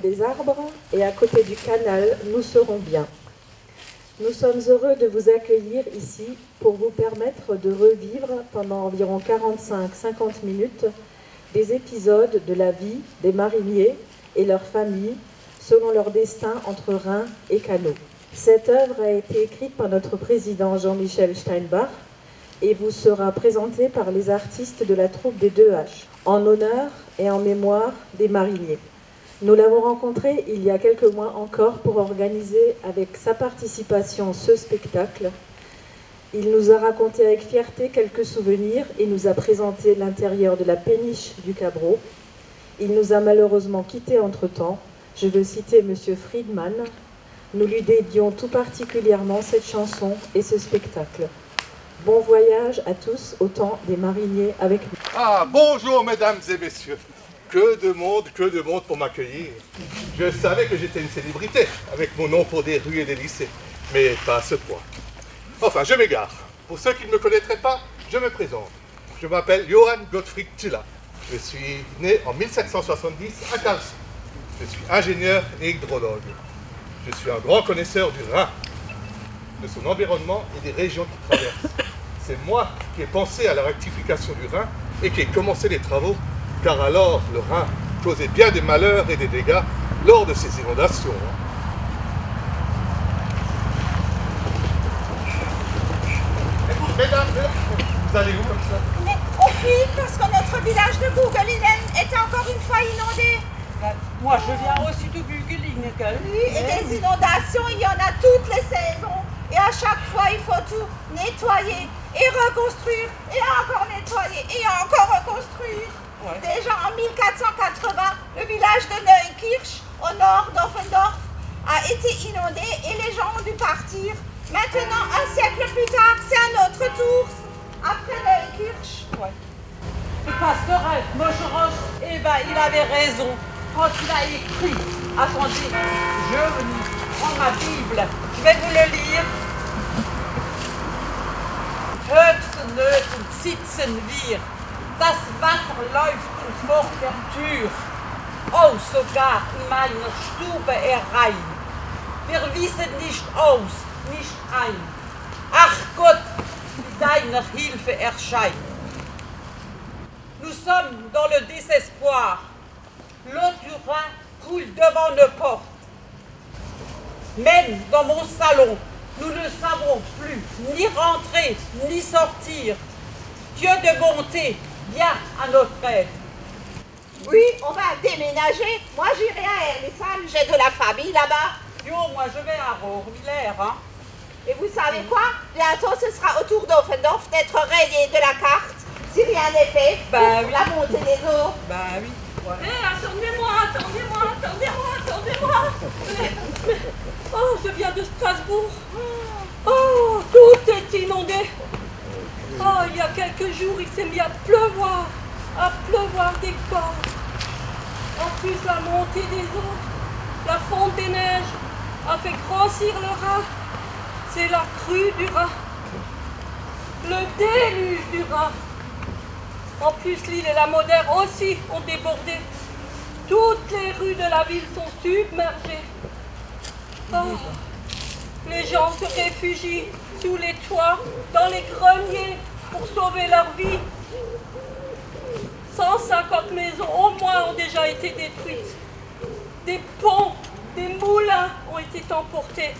des arbres et à côté du canal, nous serons bien. Nous sommes heureux de vous accueillir ici pour vous permettre de revivre pendant environ 45-50 minutes des épisodes de la vie des mariniers et leurs familles selon leur destin entre Rhin et canot. Cette œuvre a été écrite par notre président Jean-Michel Steinbach et vous sera présentée par les artistes de la troupe des 2H, en honneur et en mémoire des mariniers. Nous l'avons rencontré il y a quelques mois encore pour organiser avec sa participation ce spectacle. Il nous a raconté avec fierté quelques souvenirs et nous a présenté l'intérieur de la péniche du Cabreau. Il nous a malheureusement quittés entre-temps. Je veux citer M. Friedman. Nous lui dédions tout particulièrement cette chanson et ce spectacle. Bon voyage à tous, au temps des mariniers avec nous. Ah, bonjour mesdames et messieurs. Que de monde pour m'accueillir. Je savais que j'étais une célébrité, avec mon nom pour des rues et des lycées, mais pas à ce point. Enfin, je m'égare. Pour ceux qui ne me connaîtraient pas, je me présente. Je m'appelle Johann Gottfried Tüller. Je suis né en 1770 à Karlsruhe. Je suis ingénieur et hydrologue. Je suis un grand connaisseur du Rhin, de son environnement et des régions qu'il traverse. C'est moi qui ai pensé à la rectification du Rhin et qui ai commencé les travaux, car alors le Rhin causait bien des malheurs et des dégâts lors de ces inondations. Et vous, mesdames, vous allez où comme ça? Mais on fuit parce que notre village de Bougelinen est encore une fois inondé. Moi, je viens aussi de Bougelinen. Oui, et des inondations, il y en a toutes les saisons. Et à chaque fois, il faut tout nettoyer et reconstruire, et encore nettoyer, et encore reconstruire. Ouais. Déjà en 1480, le village de Neukirch, au nord d'Offendorf, a été inondé et les gens ont dû partir. Maintenant, un siècle plus tard, c'est à notre tour, après Neukirch. Ouais. Le pasteur Moscheroch, eh ben, il avait raison quand il a écrit. Attendez, je prends ma Bible, je vais vous le lire. Höchsten Nöten sitzen wir. Das Wasser läuft uns vor der Tür, oh, sogar in meiner Stube herein. Wir wissen nicht aus, nicht ein. Ach Gott, mit deiner Hilfe erscheint. Nous sommes dans le désespoir. L'eau du Rhin coule devant nos portes. Même dans mon salon, nous ne savons plus ni rentrer ni sortir. Dieu de bonté, viens à notre aide. Oui, on va déménager. Moi, j'irai à Herlisheim, j'ai de la famille là-bas. Yo, moi je vais à Rohrwiller, hein. Et vous savez quoi? Bientôt, ce sera au tour d'Offendorf d'être rayé de la carte, si rien n'est fait, pour oui. la montée des eaux. Bah oui. Ouais. Attendez-moi. Oh, je viens de Strasbourg. Oh, tout est inondé. Oh, il y a quelques jours, il s'est mis à pleuvoir des corps. En plus, la montée des eaux, la fonte des neiges a fait grossir le Rhin. C'est la crue du Rhin. Le déluge du Rhin. En plus, Lille et la Modère aussi ont débordé. Toutes les rues de la ville sont submergées. Oh, les gens se réfugient sous les toits, dans les greniers, pour sauver leur vie. 150 maisons au moins ont déjà été détruites. Des ponts, des moulins ont été emportés.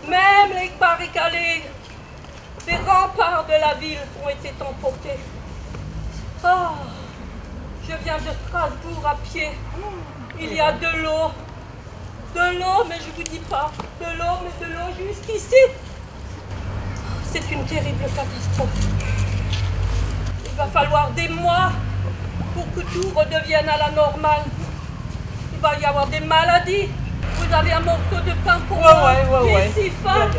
Même les barricades, les remparts de la ville ont été emportés. Oh, je viens de Strasbourg à pied. Il y a de l'eau, mais je vous dis pas, de l'eau jusqu'ici. C'est une terrible catastrophe. Il va falloir des mois pour que tout redevienne à la normale. Il va y avoir des maladies. Vous avez un morceau de pain pour moi? Ouais. J'ai si faim.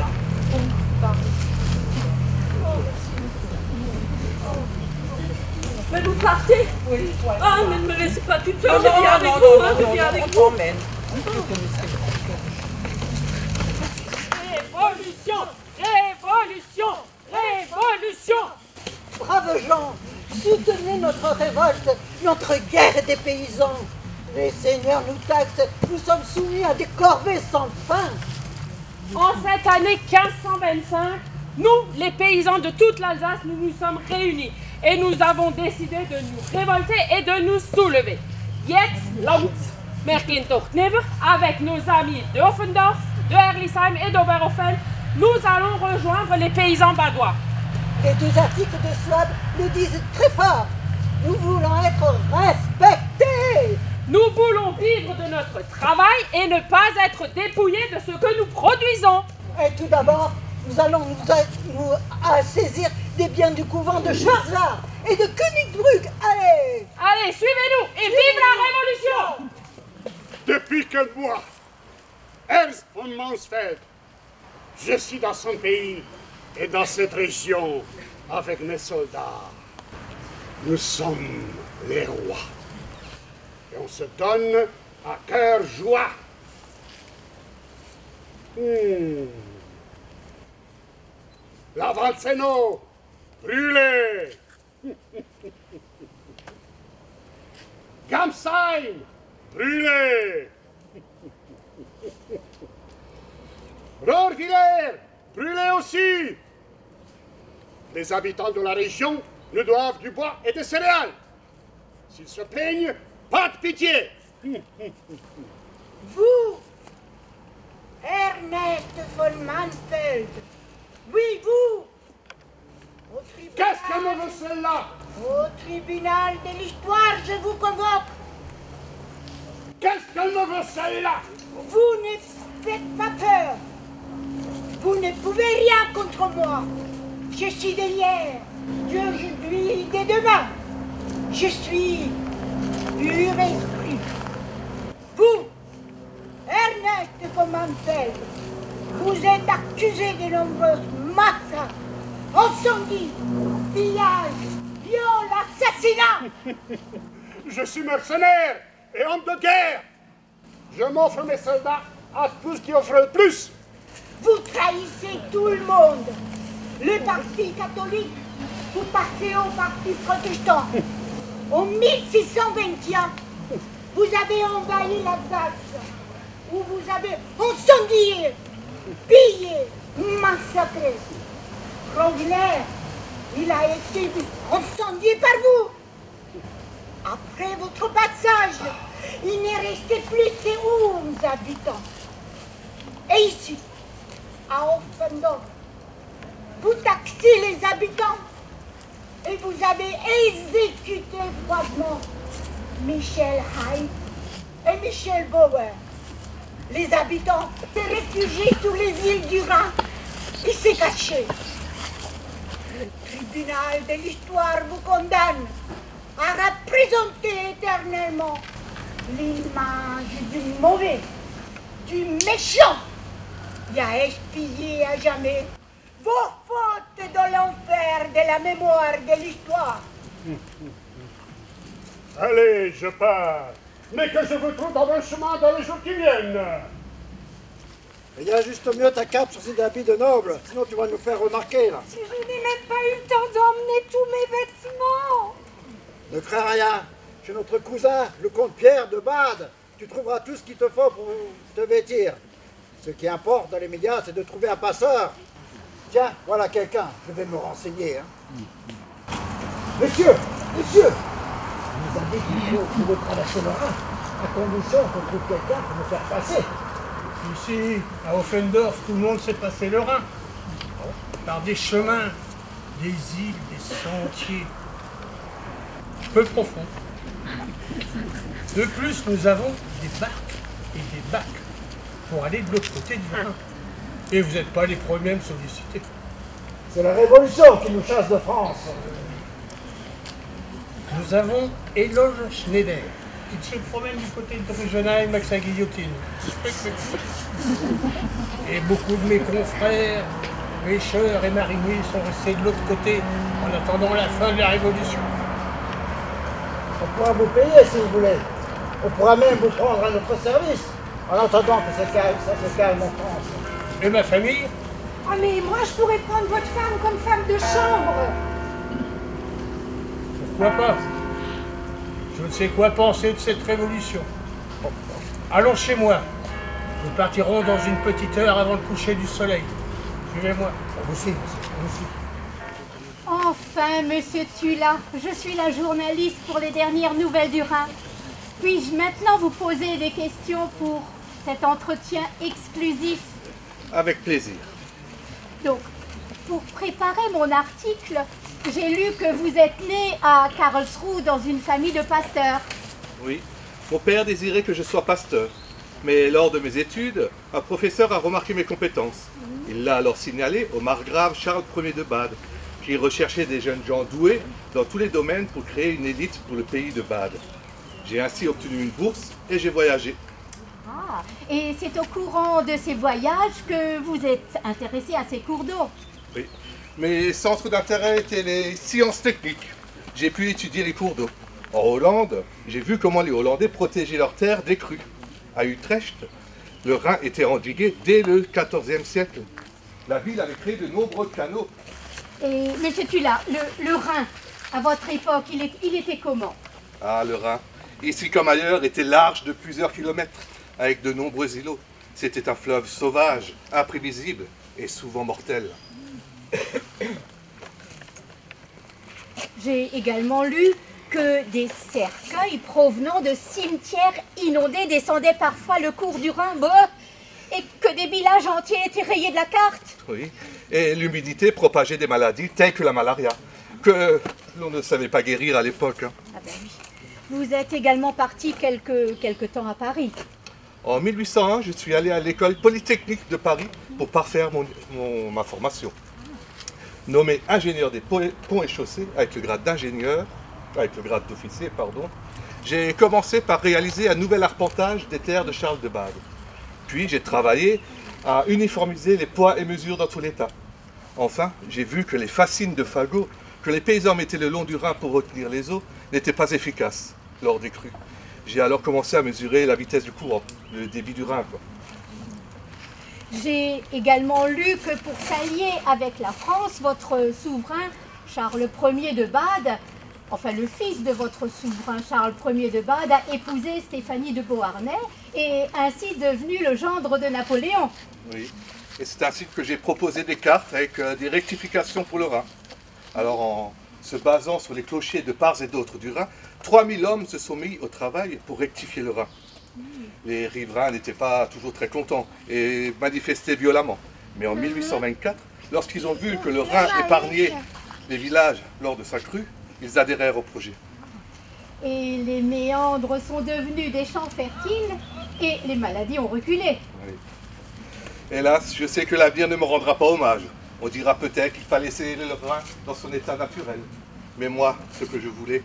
Mais vous partez? Oui. Ah, mais ne me laissez pas toute seule, je Non, viens avec vous, je viens avec vous. t'emmène. Révolution! Braves gens, soutenez notre révolte, notre guerre des paysans. Les seigneurs nous taxent, nous sommes soumis à des corvées sans fin. En cette année 1525, nous, les paysans de toute l'Alsace, nous nous sommes réunis et nous avons décidé de nous révolter et de nous soulever. Jetzt langt Merkintocht-Never, avec nos amis d'Offendorf, de Herlisheim et d'Oberhofen, nous allons rejoindre les paysans badois. Les deux articles de Swab le disent très fort. Nous voulons être respectés. Nous voulons vivre de notre travail et ne pas être dépouillés de ce que nous produisons. Et tout d'abord, nous allons nous saisir des biens du couvent de Schwarzach et de Königsbrück. Allez! Allez, suivez-nous et vive la Révolution! Depuis que moi, Ernst von Mansfeld, je suis dans son pays et dans cette région avec mes soldats, nous sommes les rois. Et on se donne à cœur joie. L'Avanzeno, brûlé. Gamsheim, brûlé. Rohrwiller, brûlé aussi. Les habitants de la région nous doivent du bois et des céréales. S'ils se plaignent, pas de pitié. Vous, Ernest von Mansfeld, oui, vous, au tribunal, Qu'est-ce que me veut celle-là? au tribunal de l'histoire, je vous convoque. Qu'est-ce qu'elle me veut celle-là? Vous ne faites pas peur. Vous ne pouvez rien contre moi. Je suis d'hier, d'aujourd'hui, de demain. Je suis pur esprit. Vous, Ernest von Mansfeld, vous êtes accusé de nombreux massacres, incendies, pillages, viols, assassinats. Je suis mercenaire et homme de guerre. Je m'offre mes soldats à tous qui offrent le plus. Vous trahissez tout le monde. Le parti catholique, vous passez au parti protestant. En 1621, vous avez envahi l'Alsace, où vous avez incendié, pillé, massacré. Rogner, il a été incendié par vous. Après votre passage, il n'est resté plus que 11 habitants. Et ici, à Offendorf, vous taxez les habitants et vous avez exécuté froidement Michel Haid et Michel Bauer. Les habitants se réfugiés sous les îles du Rhin. Il s'est caché. Le tribunal de l'histoire vous condamne à représenter éternellement l'image du mauvais, du méchant, qui a expillé à jamais vos fautes dans l'enfer de la mémoire de l'histoire. Allez, je pars. Mais que je vous trouve dans le chemin dans les jours qui viennent. Il y a juste mieux ta cape sur ces habits de noble, sinon tu vas nous faire remarquer là. Si je n'ai même pas eu le temps d'emmener tous mes vêtements. Ne crains rien, chez notre cousin, le comte Pierre de Bade, tu trouveras tout ce qu'il te faut pour te vêtir. Ce qui importe dans les médias, c'est de trouver un passeur. Tiens, voilà quelqu'un, je vais me renseigner. Monsieur, monsieur, vous avez dit qu'il faut traverser le Rhin, à condition qu'on trouve quelqu'un pour me faire passer. Ici, à Offendorf, tout le monde sait passer le Rhin. Par des chemins, des îles, des sentiers peu profonds. De plus, nous avons des barques et des bacs pour aller de l'autre côté du Rhin. Et vous n'êtes pas les premiers à me solliciter. C'est la Révolution qui nous chasse de France. Nous avons Eloge Schneider, qui se promène du côté de Drugenheim avec sa guillotine. Et beaucoup de mes confrères, pêcheurs et mariniers sont restés de l'autre côté en attendant la fin de la Révolution. On pourra vous payer si vous voulez. On pourra même vous prendre à notre service, en attendant que ça se calme en France. Et ma famille? Ah mais moi je pourrais prendre votre femme comme femme de chambre. Pourquoi pas? Je ne sais quoi penser de cette révolution. Allons chez moi. Nous partirons dans une petite heure avant le coucher du soleil. Suivez-moi. Vous aussi, vous aussi. Enfin, monsieur Tula, je suis la journaliste pour les dernières nouvelles du Rhin. Puis-je maintenant vous poser des questions pour cet entretien exclusif? Avec plaisir. Donc, pour préparer mon article, j'ai lu que vous êtes né à Karlsruhe dans une famille de pasteurs. Oui, mon père désirait que je sois pasteur. Mais lors de mes études, un professeur a remarqué mes compétences. Il l'a alors signalé au margrave Charles Ier de Bade, qui recherchait des jeunes gens doués dans tous les domaines pour créer une élite pour le pays de Bade. J'ai ainsi obtenu une bourse et j'ai voyagé. Ah, et c'est au courant de ces voyages que vous êtes intéressé à ces cours d'eau. Oui, mes centres d'intérêt étaient les sciences techniques. J'ai pu étudier les cours d'eau. En Hollande, j'ai vu comment les Hollandais protégeaient leurs terres des crues. À Utrecht, le Rhin était endigué dès le XIVe siècle. La ville avait créé de nombreux canaux. Et monsieur Tula, le Rhin, à votre époque, il était comment? Ah, le Rhin, ici comme ailleurs, était large de plusieurs kilomètres, avec de nombreux îlots. C'était un fleuve sauvage, imprévisible et souvent mortel. J'ai également lu que des cercueils provenant de cimetières inondés descendaient parfois le cours du Rhin, et que des villages entiers étaient rayés de la carte. Oui, et l'humidité propageait des maladies telles que la malaria, que l'on ne savait pas guérir à l'époque. Ah ben oui. Vous êtes également parti quelque temps à Paris. En 1801, je suis allé à l'école polytechnique de Paris pour parfaire ma formation. Nommé ingénieur des ponts et chaussées avec le grade d'ingénieur, avec le grade d'officier, pardon, j'ai commencé par réaliser un nouvel arpentage des terres de Charles de Bade. Puis j'ai travaillé à uniformiser les poids et mesures dans tout l'État. Enfin, j'ai vu que les fascines de fagots que les paysans mettaient le long du Rhin pour retenir les eaux n'étaient pas efficaces lors des crues. J'ai alors commencé à mesurer la vitesse du courant, le débit du Rhin, quoi. J'ai également lu que pour s'allier avec la France, votre souverain Charles Ier de Bade, enfin le fils de votre souverain Charles Ier de Bade, a épousé Stéphanie de Beauharnais et ainsi devenu le gendre de Napoléon. Oui, et c'est ainsi que j'ai proposé des cartes avec des rectifications pour le Rhin. Alors en se basant sur les clochers de part et d'autre du Rhin, 3000 hommes se sont mis au travail pour rectifier le Rhin. Les riverains n'étaient pas toujours très contents et manifestaient violemment. Mais en 1824, lorsqu'ils ont vu que le Rhin épargnait les villages lors de sa crue, ils adhérèrent au projet. Et les méandres sont devenus des champs fertiles et les maladies ont reculé. Oui. Hélas, je sais que l'avenir ne me rendra pas hommage. On dira peut-être qu'il fallait laisser le Rhin dans son état naturel. Mais moi, ce que je voulais,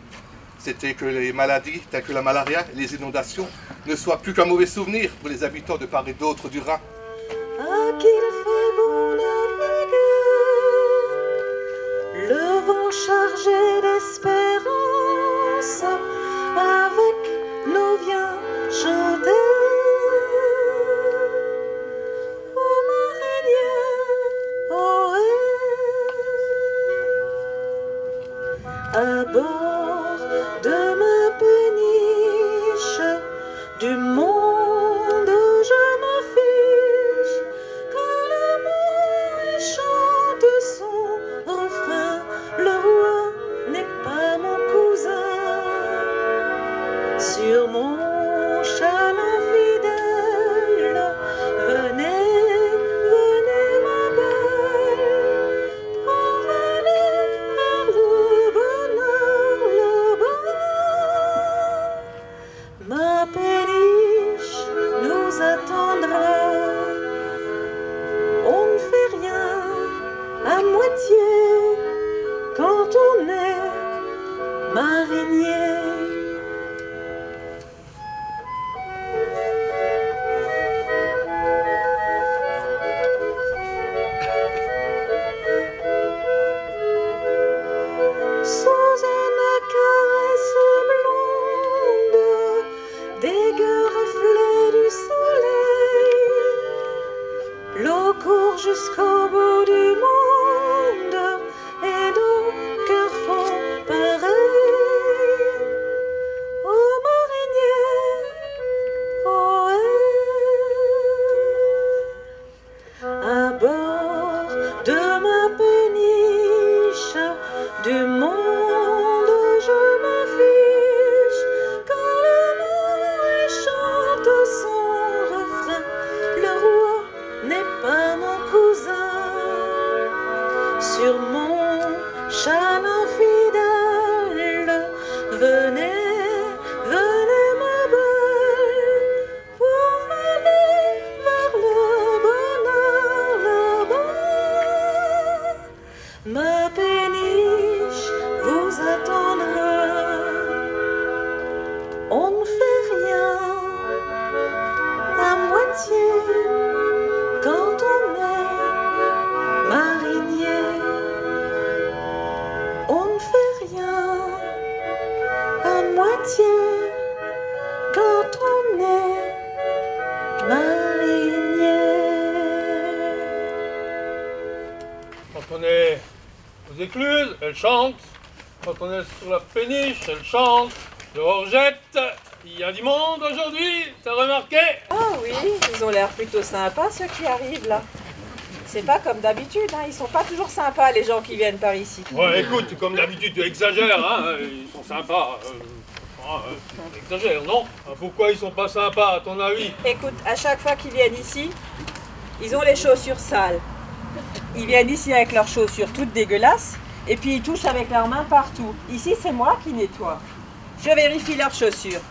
c'était que les maladies, telles que la malaria et les inondations, ne soient plus qu'un mauvais souvenir pour les habitants de part et d'autre du Rhin. Ah, qu'il fait bon naviguer, le vent chargé d'espérance, avec nous vient chanter. Ô marinier, ohé, à bord de ma péniche, du monde je me fiche, que l'amour chante son refrain, le roi n'est pas mon cousin. Sur mon chaland fidèle, venez, venez ma belle, pour aller vers le bonheur là-bas. Ma péniche nous attendra, on ne fait rien à moitié quand on est marinier. Sous une caresse blonde, des gueux reflets du soleil, l'eau court jusqu'au bout du monde et nos cœurs font pareil. tient quand on est marinier. Quand on est aux écluses, elle chante. Quand on est sur la péniche, elle chante. Georgette, il y a du monde aujourd'hui, t'as remarqué? Ah oui, ils ont l'air plutôt sympas ceux qui arrivent là. C'est pas comme d'habitude, hein. Ils sont pas toujours sympas les gens qui viennent par ici. Ouais, écoute, comme d'habitude, tu exagères, hein. Ils sont sympas. Tu exagères, non? Pourquoi ils sont pas sympas, à ton avis? Écoute, à chaque fois qu'ils viennent ici, ils ont les chaussures sales. Ils viennent ici avec leurs chaussures toutes dégueulasses et puis ils touchent avec leurs mains partout. Ici, c'est moi qui nettoie. Je vérifie leurs chaussures.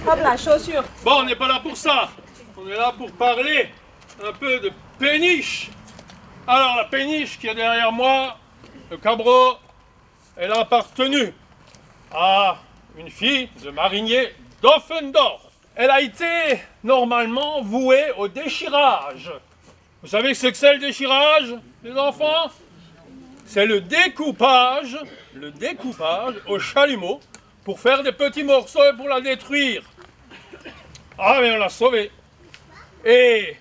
Hop là, chaussures. Bon, on n'est pas là pour ça. On est là pour parler un peu de péniche. Alors, la péniche qui est derrière moi, le Cabreau, elle a appartenu à une fille de marinier d'Offendorf. Elle a été normalement vouée au déchirage. Vous savez ce que c'est le déchirage, les enfants? C'est le découpage au chalumeau pour faire des petits morceaux et pour la détruire. Ah, mais on l'a sauvée. Et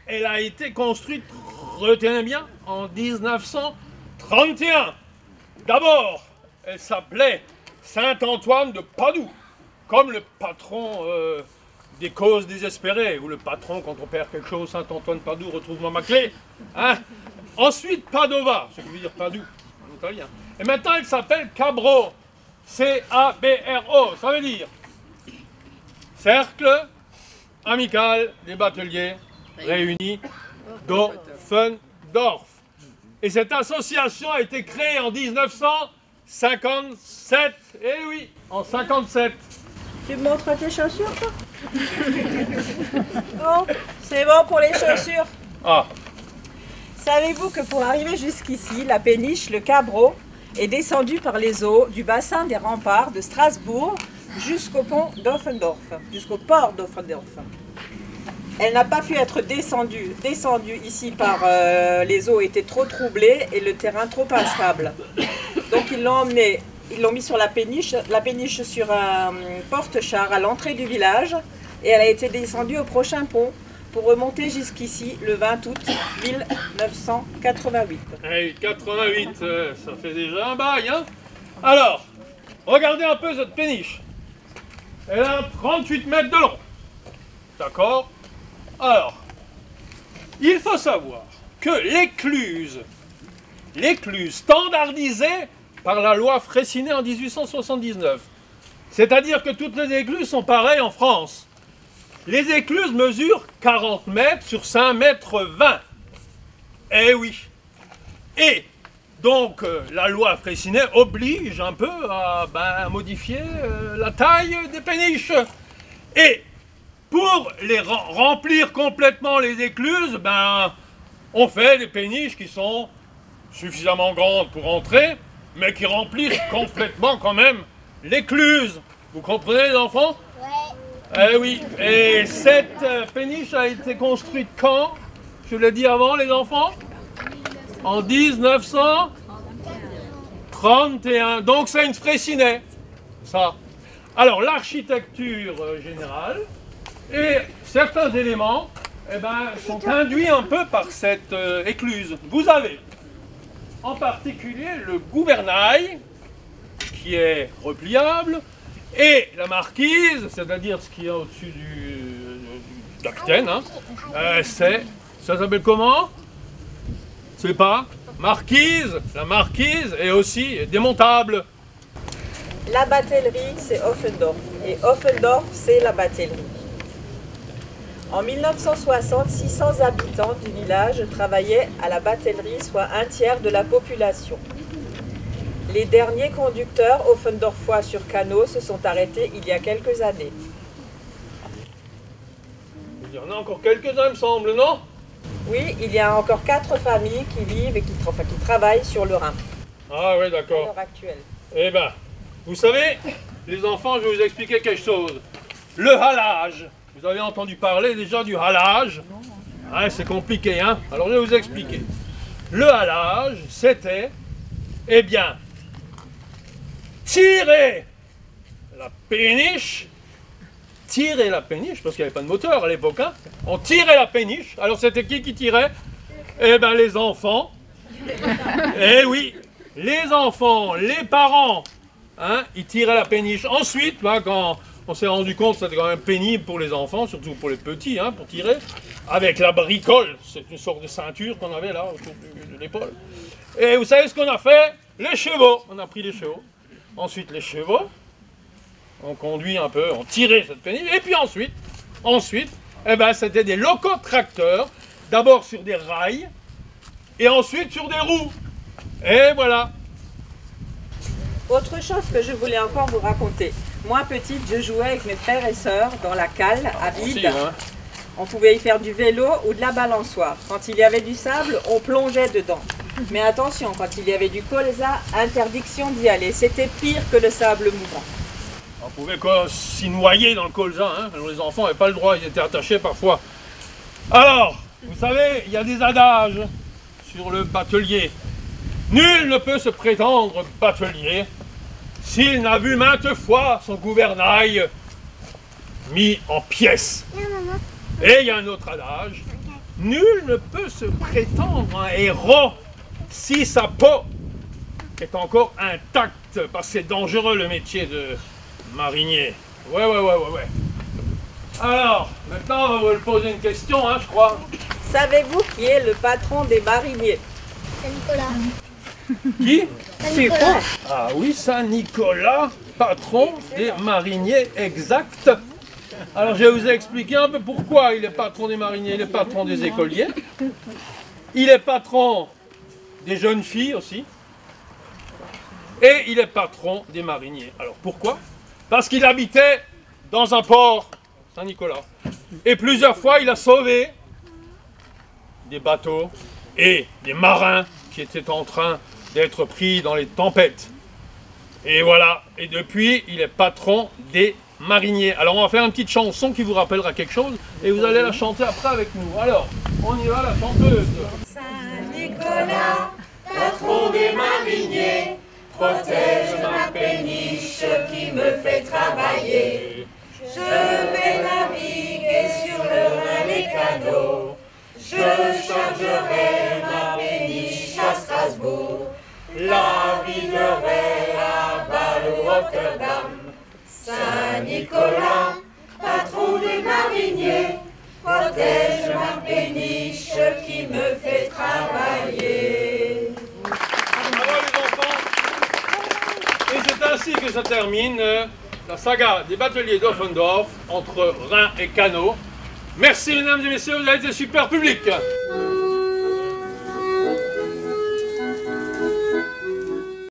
elle a été construite, retenez bien, en 1931. D'abord, elle s'appelait Saint-Antoine de Padoue, comme le patron des causes désespérées, ou le patron, quand on perd quelque chose, Saint-Antoine de Padoue, retrouve-moi ma clé. Hein? Ensuite, Padova, ce qui veut dire Padoue, en italien. Et maintenant, elle s'appelle Cabro, C-A-B-R-O, ça veut dire Cercle amical des bateliers réunis d'Offendorf. Et cette association a été créée en 1957. Eh oui, en 57. Tu me montres tes chaussures, toi? Bon, c'est bon pour les chaussures. Ah. Savez-vous que pour arriver jusqu'ici, la péniche, le Cabreau, est descendue par les eaux du bassin des remparts de Strasbourg jusqu'au pont d'Offendorf, jusqu'au port d'Offendorf. Elle n'a pas pu être descendue ici par les eaux étaient trop troublées et le terrain trop instable. Donc ils l'ont emmenée, ils l'ont mis sur la péniche sur un porte-char à l'entrée du village et elle a été descendue au prochain pont pour remonter jusqu'ici le 20 août 1988. Hey, 88, ça fait déjà un bail, hein? Alors, regardez un peu cette péniche. Elle a 38 mètres de long. D'accord? Alors, il faut savoir que l'écluse standardisée par la loi Fraissinet en 1879, c'est-à-dire que toutes les écluses sont pareilles en France. Les écluses mesurent 40 mètres sur 5 mètres 20. Eh oui. Et donc, la loi Fraissinet oblige un peu à modifier la taille des péniches. Et pour les remplir complètement les écluses, on fait des péniches qui sont suffisamment grandes pour entrer, mais qui remplissent complètement quand même l'écluse. Vous comprenez, les enfants? Ouais. Eh oui. Et cette péniche a été construite quand? Je l'ai dit avant, les enfants? En 1931. Donc c'est une Fraissinet, ça. Alors l'architecture générale et certains éléments sont induits un peu par cette écluse. Vous avez en particulier le gouvernail qui est repliable et la marquise, c'est-à-dire ce qui est au-dessus du capitaine, hein, ça s'appelle comment? C'est pas marquise. La marquise est aussi démontable. La batellerie, c'est Offendorf. Et Offendorf, c'est la batellerie. En 1960, 600 habitants du village travaillaient à la batellerie, soit un tiers de la population. Les derniers conducteurs offendorfois sur canot se sont arrêtés il y a quelques années. Il y en a encore quelques-uns, me semble, non? Oui, il y a encore 4 familles qui vivent et qui travaillent sur le Rhin. Ah oui, À d'accord. l'heure actuelle. Eh bien, vous savez, les enfants, je vais vous expliquer quelque chose. Le halage. Vous avez entendu parler déjà du halage? Ouais, c'est compliqué, hein? Alors, je vais vous expliquer. Le halage, c'était, tirer la péniche, tirer la péniche, parce qu'il n'y avait pas de moteur à l'époque, hein. On tirait la péniche. Alors c'était qui tirait? Eh bien les enfants. Eh oui, les enfants, les parents, hein, ils tiraient la péniche. Ensuite, ben, quand on s'est rendu compte que c'était quand même pénible pour les enfants, surtout pour les petits, hein, pour tirer, avec la bricole, c'est une sorte de ceinture qu'on avait là autour de l'épaule. Et vous savez ce qu'on a fait? Les chevaux, on a pris les chevaux. Ensuite les chevaux, on conduit un peu, on tirait cette péniche, et puis ensuite, eh ben, c'était des locotracteurs, d'abord sur des rails, et ensuite sur des roues. Et voilà. Autre chose que je voulais encore vous raconter. Moi, petite, je jouais avec mes frères et sœurs dans la cale, à vide. Aussi, hein. On pouvait y faire du vélo ou de la balançoire. Quand il y avait du sable, on plongeait dedans. Mais attention, quand il y avait du colza, interdiction d'y aller. C'était pire que le sable mouvant. On pouvait s'y noyer dans le colza, hein. Alors, les enfants n'avaient pas le droit, ils étaient attachés parfois. Alors, vous savez, il y a des adages sur le batelier. Nul ne peut se prétendre batelier s'il n'a vu maintes fois son gouvernail mis en pièces. Et il y a un autre adage. Nul ne peut se prétendre un héros si sa peau est encore intacte, parce que c'est dangereux le métier de marinier. Ouais. Alors, maintenant on va vous poser une question, hein, je crois. Savez-vous qui est le patron des mariniers? Saint-Nicolas. Qui? Saint-Nicolas. Ah oui, Saint-Nicolas, patron des mariniers, exact. Alors je vais vous expliquer un peu pourquoi il est patron des mariniers, il est patron des écoliers. Il est patron des jeunes filles aussi. Et il est patron des mariniers. Alors pourquoi? Parce qu'il habitait dans un port, Saint-Nicolas. Et plusieurs fois il a sauvé des bateaux et des marins qui étaient en train d'être pris dans les tempêtes. Et voilà, et depuis, il est patron des mariniers. Alors on va faire une petite chanson qui vous rappellera quelque chose, et vous allez la chanter après avec nous. Alors, on y va, la chanteuse. Saint-Nicolas, patron des mariniers, protège ma péniche qui me fait travailler. Je vais naviguer sur le Rhin les canaux. Je chargerai ma péniche à Strasbourg, la viderai à Bâle ou Rotterdam. Saint-Nicolas, patron des mariniers, protège ma péniche qui me fait travailler. Bravo les enfants. Et c'est ainsi que se termine la saga des bateliers d'Offendorf entre Rhin et canaux. Merci mesdames et messieurs, vous avez été super public.